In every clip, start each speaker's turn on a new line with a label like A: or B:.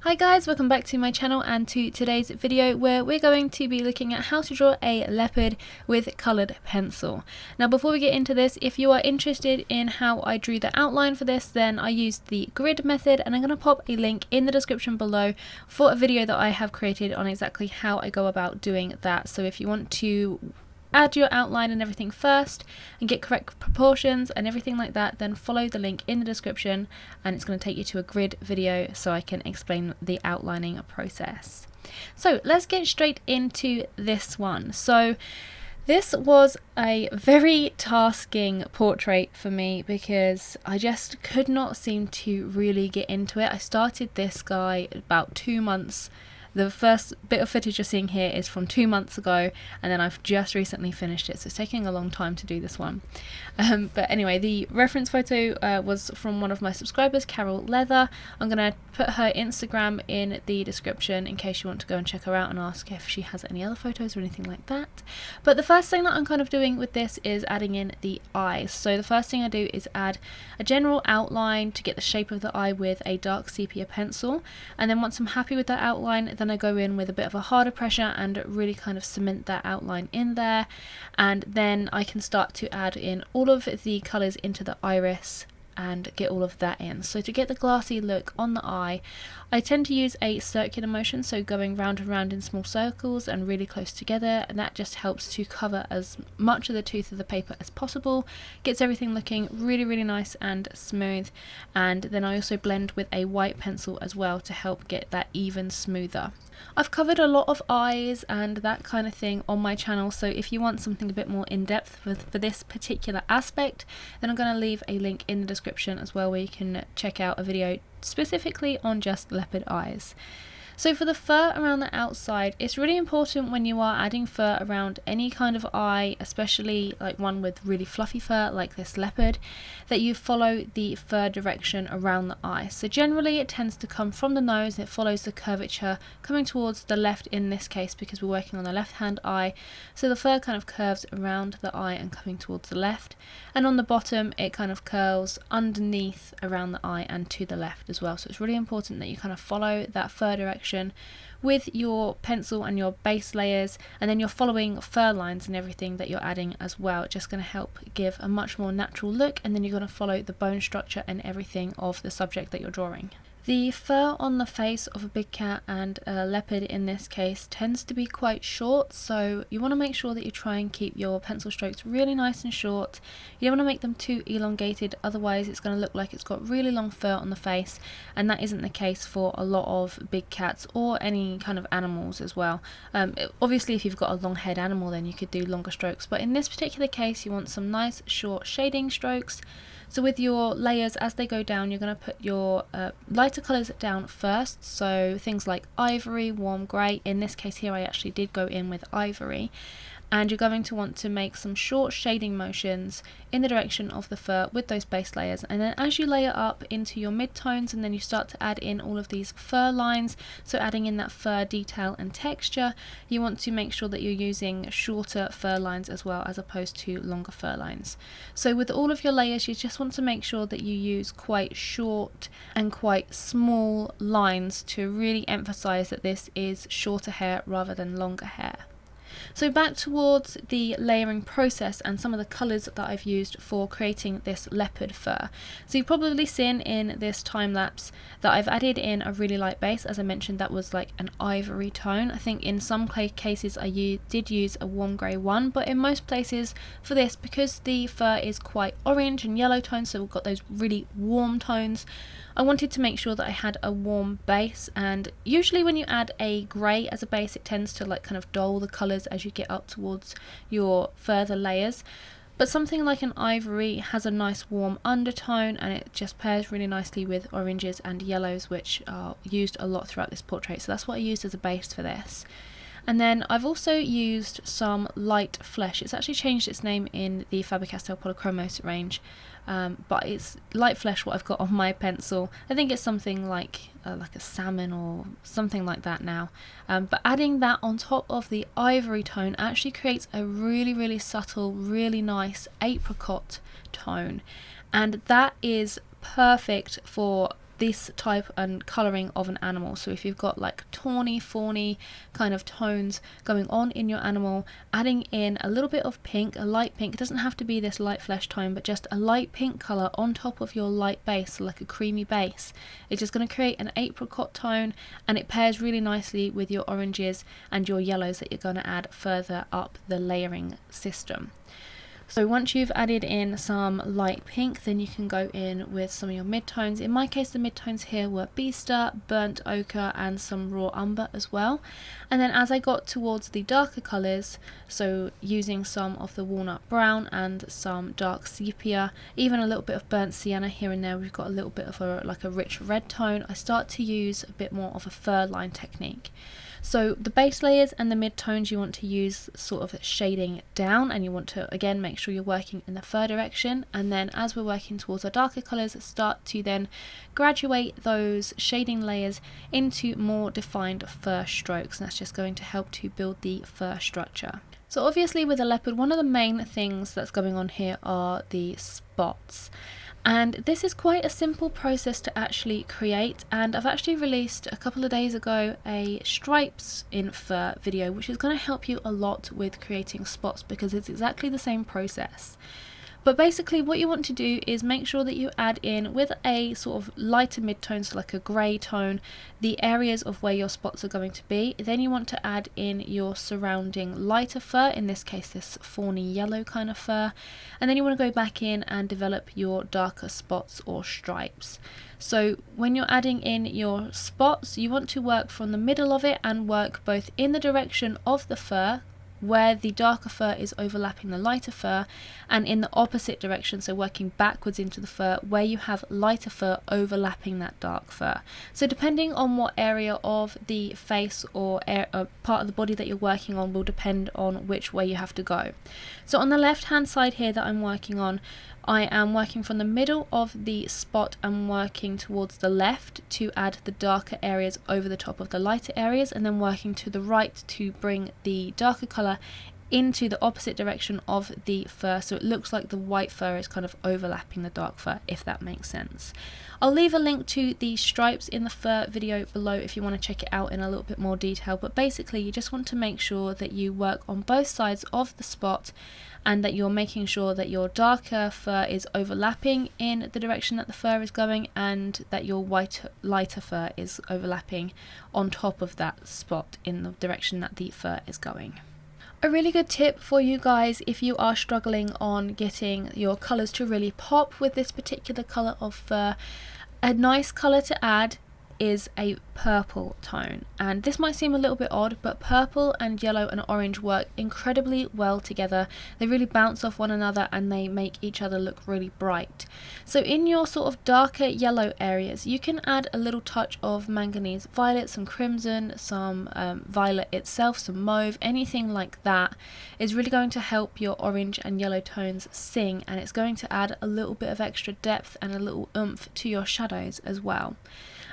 A: Hi guys, welcome back to my channel and to today's video where we're going to be looking at how to draw a leopard with coloured pencil. Now before we get into this, if you are interested in how I drew the outline for this, then I used the grid method and I'm going to pop a link in the description below for a video that I have created on exactly how I go about doing that. So if you want to add your outline and everything first and get correct proportions and everything like that, then follow the link in the description and it's going to take you to a grid video so I can explain the outlining process. So let's get straight into this one. So this was a very tasking portrait for me because I just could not seem to really get into it. I started this guy about 2 months. The first bit of footage you're seeing here is from 2 months ago, and then I've just recently finished it, so it's taking a long time to do this one. But anyway, the reference photo was from one of my subscribers, Carol Leather. I'm going to put her Instagram in the description in case you want to go and check her out and ask if she has any other photos or anything like that. But the first thing that I'm kind of doing with this is adding in the eyes. So the first thing I do is add a general outline to get the shape of the eye with a dark sepia pencil, and then once I'm happy with that outline, then I go in with a bit of a harder pressure and really kind of cement that outline in there, and then I can start to add in all of the colours into the iris and get all of that in. So to get the glassy look on the eye, I tend to use a circular motion, so going round and round in small circles and really close together, and that just helps to cover as much of the tooth of the paper as possible, gets everything looking really nice and smooth. And then I also blend with a white pencil as well to help get that even smoother. I've covered a lot of eyes and that kind of thing on my channel, so if you want something a bit more in depth for this particular aspect, then I'm going to leave a link in the description as well where you can check out a video specifically on just leopard eyes. So for the fur around the outside, it's really important when you are adding fur around any kind of eye, especially like one with really fluffy fur like this leopard, that you follow the fur direction around the eye. So generally it tends to come from the nose, it follows the curvature coming towards the left in this case because we're working on the left hand eye. So the fur kind of curves around the eye and coming towards the left, and on the bottom it kind of curls underneath around the eye and to the left as well. So it's really important that you kind of follow that fur direction with your pencil and your base layers, and then you're following fur lines and everything that you're adding as well. It's just going to help give a much more natural look, and then you're going to follow the bone structure and everything of the subject that you're drawing. The fur on the face of a big cat and a leopard in this case tends to be quite short, so you want to make sure that you try and keep your pencil strokes really nice and short. You don't want to make them too elongated, otherwise it's going to look like it's got really long fur on the face, and that isn't the case for a lot of big cats or any kind of animals as well. Obviously if you've got a long haired animal then you could do longer strokes, but in this particular case you want some nice short shading strokes. So with your layers as they go down, you're going to put your lighter colours down first, so things like ivory, warm grey. In this case here I actually did go in with ivory. And you're going to want to make some short shading motions in the direction of the fur with those base layers, and then as you layer up into your mid-tones and then you start to add in all of these fur lines, so adding in that fur detail and texture, you want to make sure that you're using shorter fur lines as well as opposed to longer fur lines. So with all of your layers you just want to make sure that you use quite short and quite small lines to really emphasize that this is shorter hair rather than longer hair. So back towards the layering process and some of the colours that I've used for creating this leopard fur. So you've probably seen in this time lapse that I've added in a really light base. As I mentioned, that was like an ivory tone. I think in some cases I did use a warm grey one, but in most places for this, because the fur is quite orange and yellow tones, so we've got those really warm tones, I wanted to make sure that I had a warm base, and usually when you add a grey as a base it tends to like kind of dull the colours as you get up towards your further layers. But something like an ivory has a nice warm undertone and it just pairs really nicely with oranges and yellows, which are used a lot throughout this portrait, so that's what I used as a base for this. And then I've also used some light flesh. It's actually changed its name in the Faber-Castell Polychromos range, but it's light flesh what I've got on my pencil. I think it's something like a salmon or something like that now. But adding that on top of the ivory tone actually creates a really subtle, really nice apricot tone, and that is perfect for this type and colouring of an animal. So if you've got like tawny, fawny kind of tones going on in your animal, adding in a little bit of pink, a light pink, it doesn't have to be this light flesh tone, but just a light pink colour on top of your light base, so like a creamy base. It's just going to create an apricot tone, and it pairs really nicely with your oranges and your yellows that you're going to add further up the layering system. So once you've added in some light pink, then you can go in with some of your midtones. In my case, the midtones here were Beaster, Burnt Ochre and some Raw Umber as well. And then as I got towards the darker colours, so using some of the Walnut Brown and some dark sepia, even a little bit of Burnt Sienna here and there, we've got a little bit of a rich red tone, I start to use a bit more of a fur line technique. So the base layers and the mid-tones you want to use sort of shading down, and you want to again make sure you're working in the fur direction, and then as we're working towards our darker colours, start to then graduate those shading layers into more defined fur strokes, and that's just going to help to build the fur structure. So obviously with a leopard, one of the main things that's going on here are the spots. And this is quite a simple process to actually create, and I've actually released a couple of days ago a stripes in fur video, which is going to help you a lot with creating spots because it's exactly the same process. But basically what you want to do is make sure that you add in with a sort of lighter mid-tone, so like a grey tone, the areas of where your spots are going to be. Then you want to add in your surrounding lighter fur, in this case this fawny yellow kind of fur, and then you want to go back in and develop your darker spots or stripes. So when you're adding in your spots, you want to work from the middle of it and work both in the direction of the fur, where the darker fur is overlapping the lighter fur, and in the opposite direction, so working backwards into the fur where you have lighter fur overlapping that dark fur. So depending on what area of the face or part of the body that you're working on will depend on which way you have to go. So on the left hand side here that I'm working on, I am working from the middle of the spot and working towards the left to add the darker areas over the top of the lighter areas, and then working to the right to bring the darker colour into the opposite direction of the fur, so it looks like the white fur is kind of overlapping the dark fur, if that makes sense. I'll leave a link to the stripes in the fur video below if you want to check it out in a little bit more detail, but basically you just want to make sure that you work on both sides of the spot and that you're making sure that your darker fur is overlapping in the direction that the fur is going, and that your lighter fur is overlapping on top of that spot in the direction that the fur is going. A really good tip for you guys if you are struggling on getting your colours to really pop with this particular colour of fur, a nice colour to add is a purple tone, and this might seem a little bit odd, but purple and yellow and orange work incredibly well together. They really bounce off one another and they make each other look really bright. So in your sort of darker yellow areas, you can add a little touch of manganese violet, some crimson, some violet itself, some mauve, anything like that is really going to help your orange and yellow tones sing, and it's going to add a little bit of extra depth and a little oomph to your shadows as well.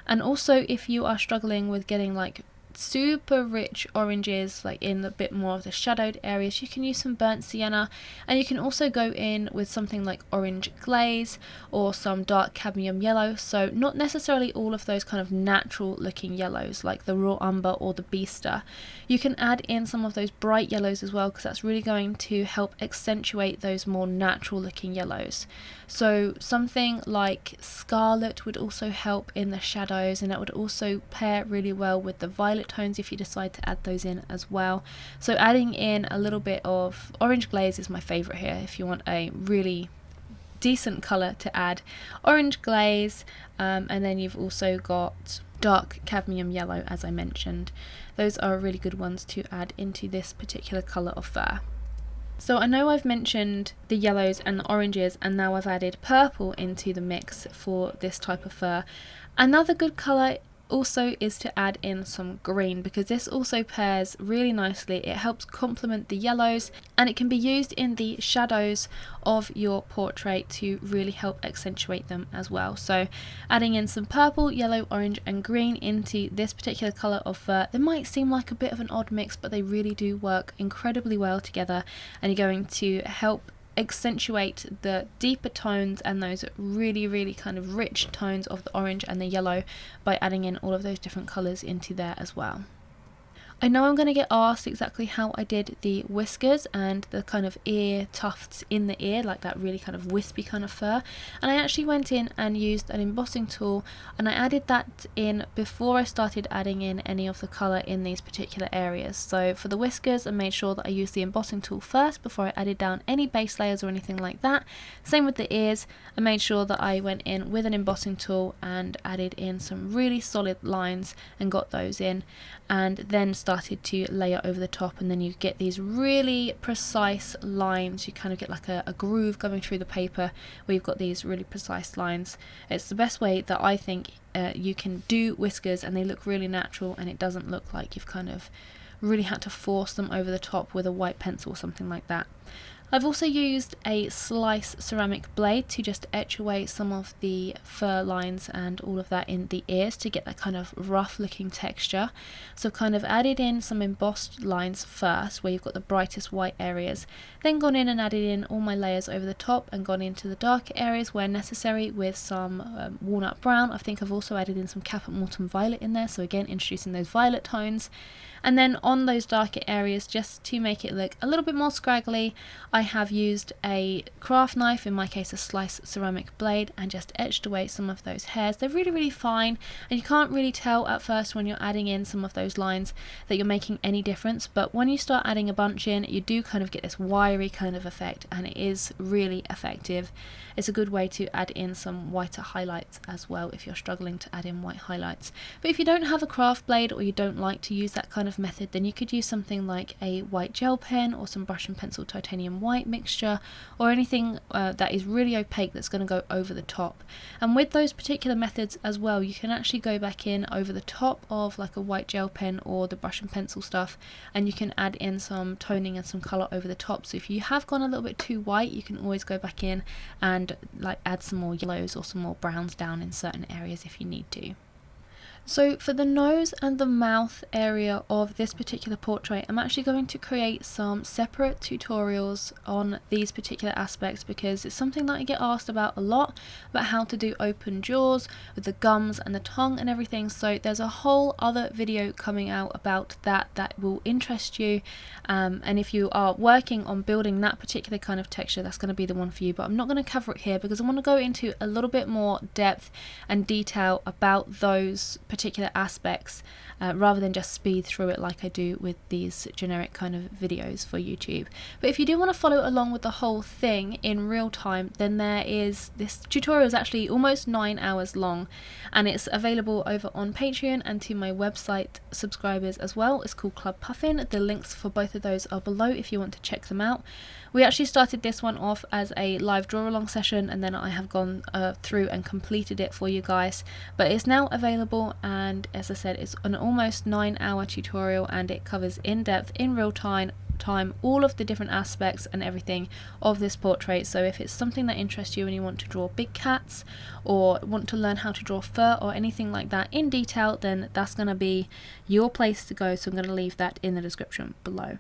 A: And also if you are struggling with getting like super rich oranges like in a bit more of the shadowed areas, you can use some burnt sienna, and you can also go in with something like orange glaze or some dark cadmium yellow, so not necessarily all of those kind of natural looking yellows like the raw umber or the beaster. You can add in some of those bright yellows as well, because that's really going to help accentuate those more natural looking yellows. So something like scarlet would also help in the shadows, and that would also pair really well with the violet tones if you decide to add those in as well. So adding in a little bit of orange glaze is my favourite here if you want a really decent colour to add. Orange glaze, and then you've also got dark cadmium yellow, as I mentioned. Those are really good ones to add into this particular colour of fur. So I know I've mentioned the yellows and the oranges, and now I've added purple into the mix for this type of fur. Another good colour also is to add in some green, because this also pairs really nicely. It helps complement the yellows, and it can be used in the shadows of your portrait to really help accentuate them as well. So adding in some purple, yellow, orange and green into this particular colour of fur, they might seem like a bit of an odd mix, but they really do work incredibly well together, and you're going to help accentuate the deeper tones and those really kind of rich tones of the orange and the yellow by adding in all of those different colours into there as well. I know I'm going to get asked exactly how I did the whiskers and the kind of ear tufts in the ear, like that really kind of wispy kind of fur, and I actually went in and used an embossing tool and I added that in before I started adding in any of the colour in these particular areas. So for the whiskers I made sure that I used the embossing tool first before I added down any base layers or anything like that. Same with the ears, I made sure that I went in with an embossing tool and added in some really solid lines and got those in, and then started to layer over the top, and then you get these really precise lines. You kind of get like a groove going through the paper where you've got these really precise lines. It's the best way that I think you can do whiskers, and they look really natural and it doesn't look like you've kind of really had to force them over the top with a white pencil or something like that. I've also used a slice ceramic blade to just etch away some of the fur lines and all of that in the ears to get that kind of rough looking texture. So I've kind of added in some embossed lines first where you've got the brightest white areas, then gone in and added in all my layers over the top and gone into the darker areas where necessary with some walnut brown. I think I've also added in some Caput Mortuum violet in there, so again introducing those violet tones. And then on those darker areas, just to make it look a little bit more scraggly, I have used a craft knife, in my case a slice ceramic blade, and just etched away some of those hairs. They're really fine, and you can't really tell at first when you're adding in some of those lines that you're making any difference, but when you start adding a bunch in, you do kind of get this wiry kind of effect, and it is really effective. It's a good way to add in some whiter highlights as well if you're struggling to add in white highlights. But if you don't have a craft blade or you don't like to use that kind of method, then you could use something like a white gel pen or some brush and pencil titanium white mixture, or anything that is really opaque that's going to go over the top. And with those particular methods as well, you can actually go back in over the top of like a white gel pen or the brush and pencil stuff, and you can add in some toning and some colour over the top. So if you have gone a little bit too white, you can always go back in and like add some more yellows or some more browns down in certain areas if you need to. So for the nose and the mouth area of this particular portrait, I'm actually going to create some separate tutorials on these particular aspects because it's something that I get asked about a lot, about how to do open jaws with the gums and the tongue and everything. So there's a whole other video coming out about that will interest you, and if you are working on building that particular kind of texture, that's going to be the one for you. But I'm not going to cover it here because I want to go into a little bit more depth and detail about those particular aspects rather than just speed through it like I do with these generic kind of videos for YouTube. But if you do want to follow along with the whole thing in real time, then this tutorial is actually almost 9 hours long, and it's available over on Patreon and to my website subscribers as well. It's called Club Puffin. The links for both of those are below if you want to check them out. We actually started this one off as a live draw along session, and then I have gone through and completed it for you guys, but it's now available, and as I said, it's an almost 9-hour tutorial, and it covers in depth, in real time, all of the different aspects and everything of this portrait. So if it's something that interests you and you want to draw big cats or want to learn how to draw fur or anything like that in detail, then that's going to be your place to go. So I'm going to leave that in the description below.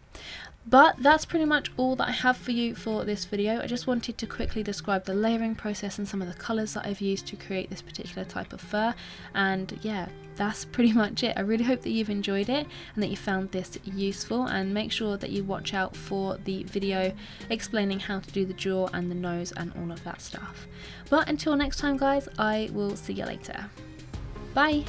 A: But that's pretty much all that I have for you for this video. I just wanted to quickly describe the layering process and some of the colours that I've used to create this particular type of fur, and yeah, that's pretty much it. I really hope that you've enjoyed it and that you found this useful, and make sure that you watch out for the video explaining how to do the jaw and the nose and all of that stuff. But until next time guys, I will see you later. Bye!